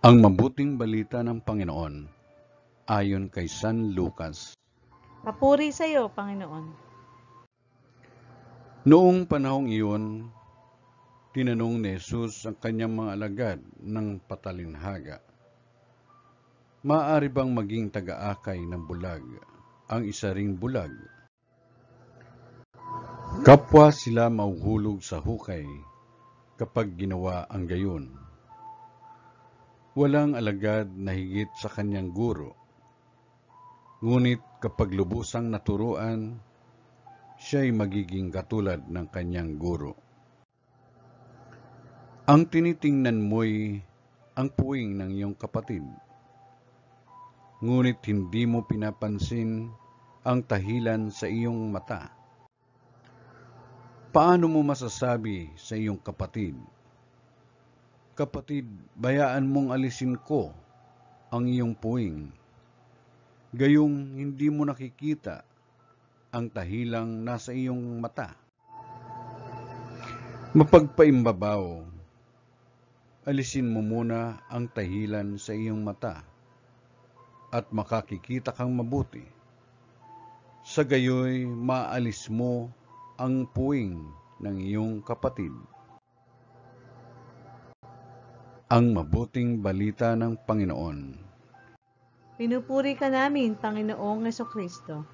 Ang mabuting balita ng Panginoon ayon kay San Lucas. Papuri sa iyo, Panginoon. Noong panahong iyon, tinanong ni Jesus ang kanyang mga alagad ng patalinhaga, maaari bang maging taga-akay ng bulag ang isa ring bulag? Kapwa sila mauhulog sa hukay kapag ginawa ang gayon. Walang alagad na higit sa kanyang guro. Ngunit kapag lubusang naturuan, siya'y magiging katulad ng kanyang guro. Ang tinitingnan mo'y ang puwing ng iyong kapatid, ngunit hindi mo pinapansin ang tahilan sa iyong mata. Paano mo masasabi sa iyong kapatid, "Kapatid, bayaan mong alisin ko ang iyong puwing," gayong hindi mo nakikita ang tahilang nasa iyong mata? Mapagpaimbabaw, alisin mo muna ang tahilan sa iyong mata at makakikita kang mabuti. Sa gayoy, maalis mo ang puwing ng iyong kapatid. Ang mabuting balita ng Panginoon. Pinupuri ka namin, Panginoong Hesukristo.